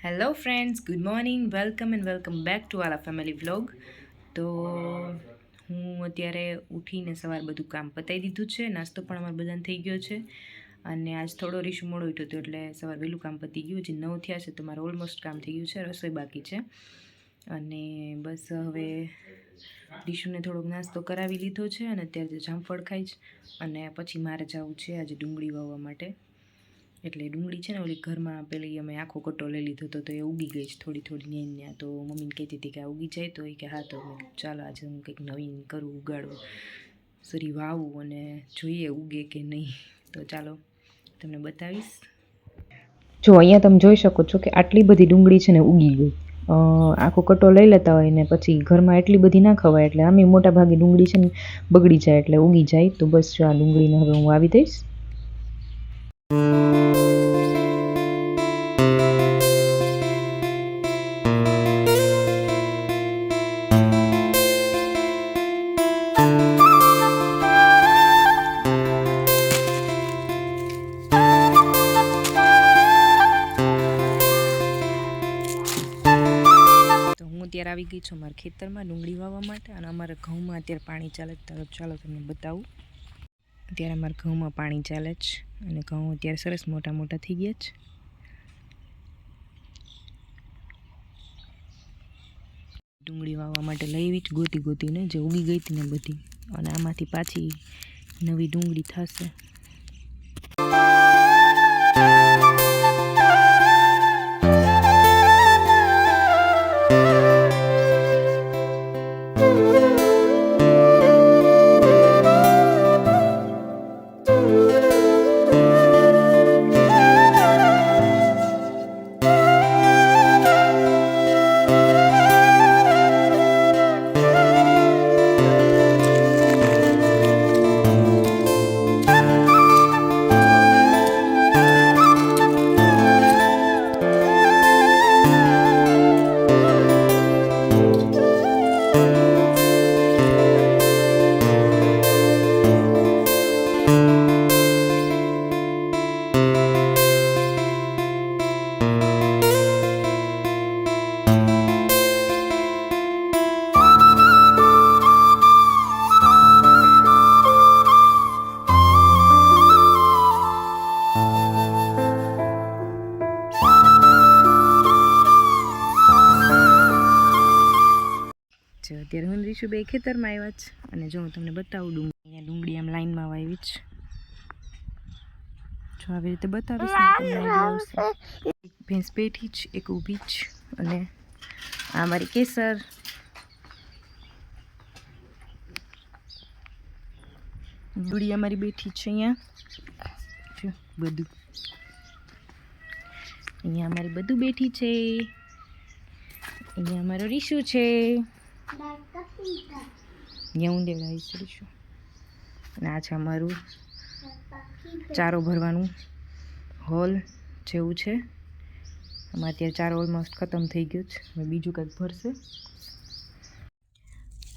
Hello friends, good morning, welcome back to our family vlog. તો હું અત્યારે ઉઠીને સવાર બધું કામ પતાવી દીધું છે. નાસ્તો પણ અમારે બધાને થઈ ગયો છે. અને આજ થોડો રીશુ મોડો ઉઠ્યો હતો એટલે સવાર વહેલું કામ પતી ગયું. હજી 9 થયા છે તો મારે ઓલમોસ્ટ કામ થઈ ગયું છે. રસોઈ બાકી છે. અને બસ હવે રીશુને થોડોક નાસ્તો કરાવી લીધો છે અને અત્યારે જામફળ ખાઈ જ અને પછી મારે જવું છે આજે ડુંગળી વાવવા માટે. એટલે ડુંગળી છે ને ઓલી ઘરમાં પેલી અમે આખો કટો લઈ લીધો હતો તો એ ઉગી ગઈ છે થોડી ન્યા. તો મમ્મીને કહેતી હતી કે આ ઉગી જાય તો એ કે હા. તો ચાલો આજે હું કંઈક નવીન કરું, ઉગાડું, સરી વાવું અને જોઈએ ઉગે કે નહીં. તો ચાલો તમને બતાવીશ. જો અહીંયા તમે જોઈ શકો છો કે આટલી બધી ડુંગળી છે ને ઉગી ગઈ. આખો કટો લઈ લેતા હોય ને પછી ઘરમાં એટલી બધી ના ખવાય એટલે આમે મોટા ભાગે ડુંગળી છે ને બગડી જાય એટલે ઉગી જાય. તો બસ જો આ ડુંગળીને હવે હું વાવી દઈશ. અત્યારે આવી ગઈ છું અમારા ખેતરમાં ડુંગળી વાવવા માટે અને અમારા ઘઉંમાં અત્યારે પાણી ચાલે છે. ચાલો તમને બતાવું. અત્યારે અમારા ઘઉંમાં પાણી ચાલે છે અને ઘઉં અત્યારે સરસ મોટા મોટા થઈ ગયા છે. ડુંગળી વાવવા માટે લઈ જ ગોતીને જે ઉગી ગઈ હતી ને બધી, અને આમાંથી પાછી નવી ડુંગળી થશે. અત્યારે હું રીશુ બે ખેતરમાં આવ્યા છે અને જો હું તમને બતાવું અહીંયા ડુંગળી આમ લાઈનમાં વાવી છે. જો આવી રીતે બતાવીશ એક ભેંસ બેઠી જ, એક ઊભી જ અને આ મારી કેસર. ડુંગળી અમારી બેઠી છે અહીંયા બધું. અહીંયા અમારી બધું બેઠી છે. અહીંયા અમારો રીશુ છે. હું દેવડાવીશ રીશુ. અને આ છે અમારું ચારો ભરવાનું હોલ જેવું છે. અમારે અત્યારે ચારો ઓલમોસ્ટ ખતમ થઈ ગયો છે. હવે બીજું કંઈક ભરશે.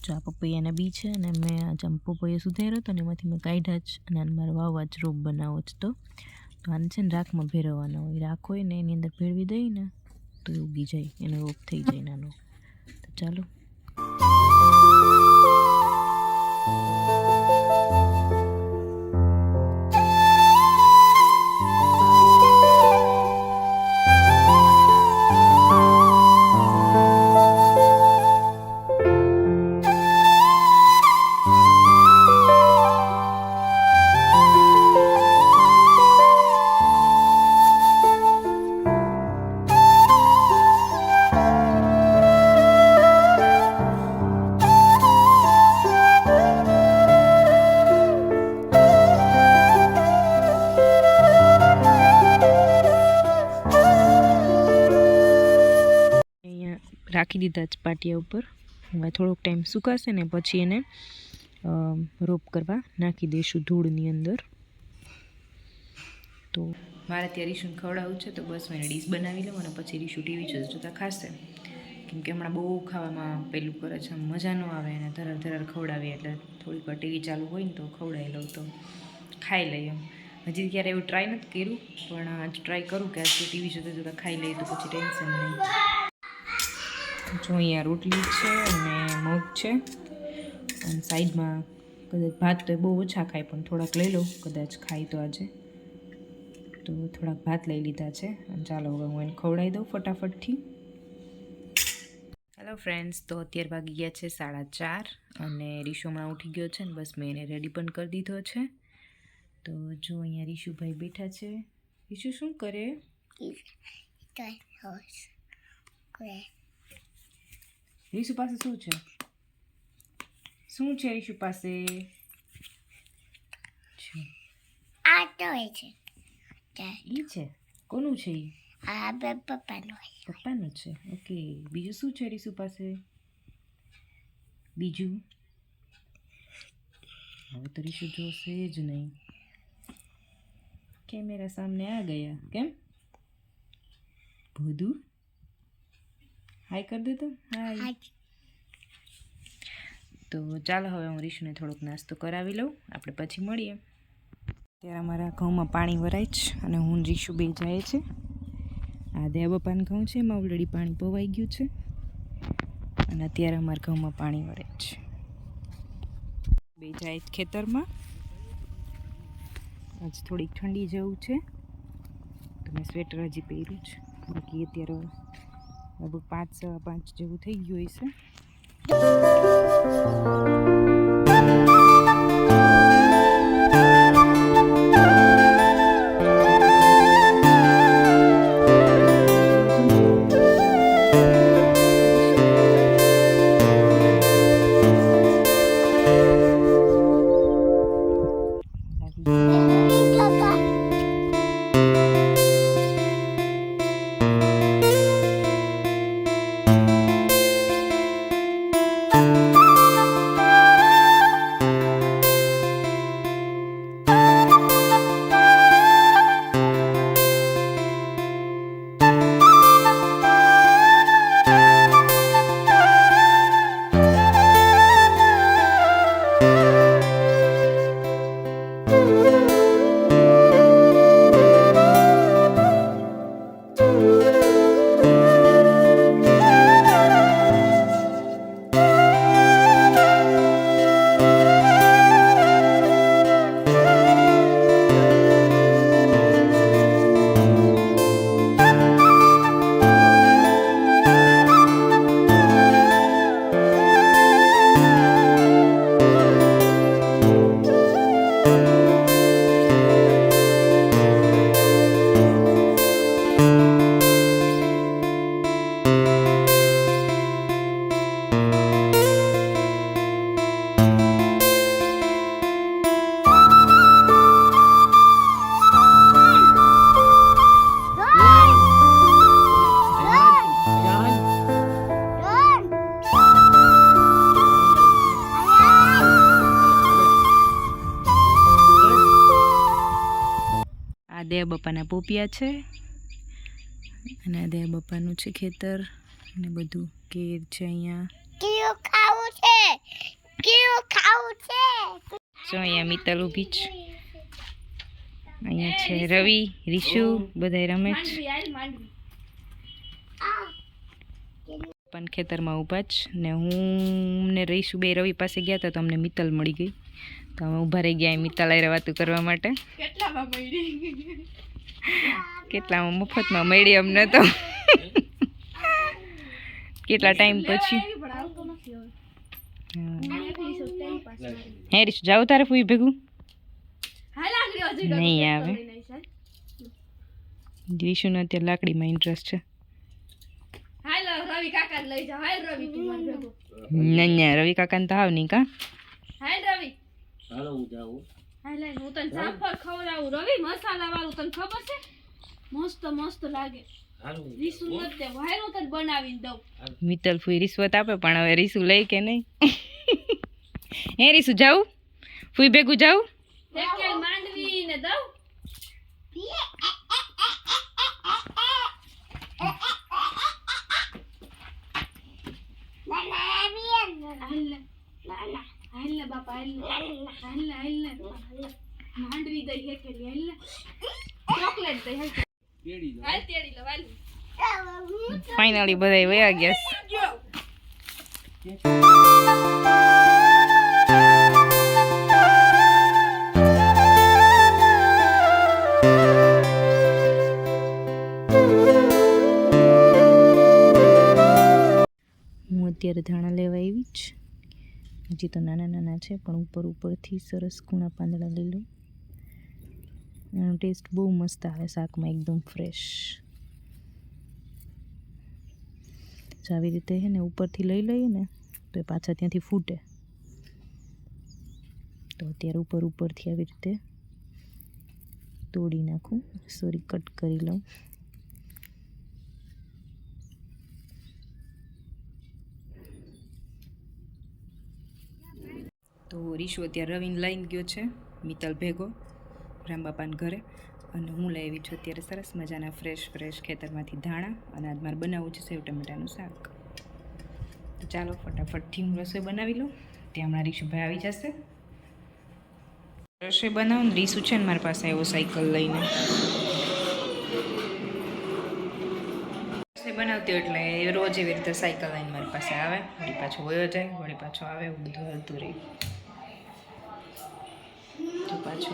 જો આ પપૈયાના બી છે અને મેં આજે પપૈયા સુધાર્યો હતો ને એમાંથી મેં કાઢ્યા જ અને મારે વાવવા જ રોપ બનાવો જ. તો આને છે ને રાખમાં ભેરવવાનો હોય. રાખ હોય ને એની અંદર ભેળવી દઈ ને તો એ ઉગી જાય, એનો રોપ થઈ જાય નાનો. તો ચાલો. રાખી દીધા જ પાટિયા ઉપર. હવે થોડોક ટાઈમ સુકાશે ને પછી એને રોપ કરવા નાખી દઈશું ધૂળની અંદર. તો મારે ત્યાં રીશુને ખવડાવવું છે તો બસ હું એને ડીશ બનાવી લઉં અને પછી રીશુ ટીવી જોતા ખાશે. કેમ કે હમણાં બહુ ખાવામાં પેલું કરે છે, મજા ન આવે એને ધરાર ખવડાવીએ એટલે થોડીક વાર ટીવી ચાલુ હોય ને તો ખવડાવી લઉં તો ખાઈ લઈએ. હજી ક્યારે એવું ટ્રાય નથી કર્યું, પણ આજ ટ્રાય કરું કે આજે ટીવી જોતા જોતા ખાઈ લઈએ તો પછી ટેન્શન નહીં. જો અહીંયા રોટલી છે અને મગ છે, અને સાઈડમાં કદાચ ભાત તો બહુ ઓછા ખાય, પણ થોડાક લઈ લઉં, કદાચ ખાય તો આજે તો થોડાક ભાત લઈ લીધા છે. અને ચાલો હવે હું એને ખવડાવી દઉં ફટાફટથી. હેલો ફ્રેન્ડ્સ, તો અત્યારે વાગી ગયા છે 4:30 અને રીશુ હમણાં ઉઠી ગયો છે ને બસ મેં એને રેડી પણ કરી દીધો છે. તો જો અહીંયા રીશુભાઈ બેઠા છે. રીશુ શું કરે? રીશુ પાસે શું છે? શું છે રીશુ પાસે? આ તો છે. ઈ છે? કોનું છે ઈ? આ પપ્પાનું. પપ્પાનું છે. ઓકે, બીજું શું છે રીશુ પાસે? બીજું હવે તો રીશુ જોશે જ નહીં. કેમેરા સામને આ ગયા. કેમ ભૂદુ? હાય કરી દે તો. હાય. તો ચાલો હવે હું રીશુને થોડોક નાસ્તો કરાવી લઉં, આપણે પછી મળીએ. ત્યારે અમારા ઘઉંમાં પાણી વરાય છે અને હું રીશુ બે જાય છે. આ દેવબાપાના ઘઉં છે, એમાં ઓલરેડી પાણી પવાઈ ગયું છે અને અત્યારે અમારા ઘઉંમાં પાણી વરાય છે. બે જાય ખેતરમાં. આજ થોડીક ઠંડી જેવું છે તો મેં સ્વેટર હજી પહેર્યું છે, બાકી અત્યારે લગભગ 5:15 જેવું થઈ ગયું હશે. દેવબાપાના પોપિયા છે અને આ દેવબાપાનું છે ખેતર અને બધું કેર છે અહીંયા. કેવું ખાવું છે? કેવું ખાવું છે? જો અહીંયા મિત્તલ ઊભી છે, અહીંયા છે રવિ, રીશુ, બધા રમે છે. પણ ખેતરમાં ઊભા છે ને હું ને રીશુ બે રવિ પાસે ગયા હતા તો અમને મિત્તલ મળી ગઈ, તો અમે ઊભા રહી ગયા મિત્તલ હારે વાતું કરવા માટે. કેટલામાં મફતમાં મળી અમને તો. કેટલા ટાઈમ પછી. હે રીશુ જાવ તારે ફૂઈ ભેગું? નહીં આવે. રીશુને અત્યારે લાકડીમાં ઇન્ટરેસ્ટ છે. ના રવિ કાકાને તો હાવ નહીં કા. મિત્તલ ફૂઈ રિશ્વત આપે પણ હવે રીશુ લઈ કે નહીં. હે રીશુ જાવું ફૂઈ ભેગું જાવું? બાપા માંડવી દઈ કે ફાઇનલી બધા વયા ગયા છે. હું અત્યારે ધાણા લેવા આવી જ. હજી તો નાના નાના છે પણ ઉપર ઉપરથી સરસ કૂણા પાંદડા લઈ લઉં. એનો ટેસ્ટ બહુ મસ્ત આવે શાકમાં, એકદમ ફ્રેશ. જો આવી રીતે છે ને ઉપરથી લઈ લઈએ ને તો એ પાછા ત્યાંથી ફૂટે. તો અત્યારે ઉપરથી આવી રીતે તોડી નાખું, સોરી કટ કરી લઉં. તો રીશુ અત્યારે રવિને લઈને ગયો છે મિત્તલ ભેગો રામબાપાના ઘરે, અને હું લઈ આવી છું અત્યારે સરસ મજાના ફ્રેશ ખેતરમાંથી ધાણા, અને આજ મારે બનાવવું છે સેવ ટમેટાનું શાક. તો ચાલો ફટાફટથી હું રસોઈ બનાવી લઉં, ત્યાં હમણાં રીશુભાઈ આવી જશે. રસોઈ બનાવું ને રીશુ છે ને મારી પાસે આવ્યો સાયકલ લઈને. રસોઈ બનાવતી એટલે રોજ એવી રીતે સાયકલ લઈને મારી પાસે આવે, વળી પાછો વયો જાય, વળી પાછો આવે, એવું બધું હાલતું રહે. તો પાછો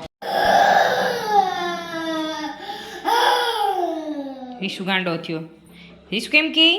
રીશુ ગાંડો થયો. રીશુ કેમ કી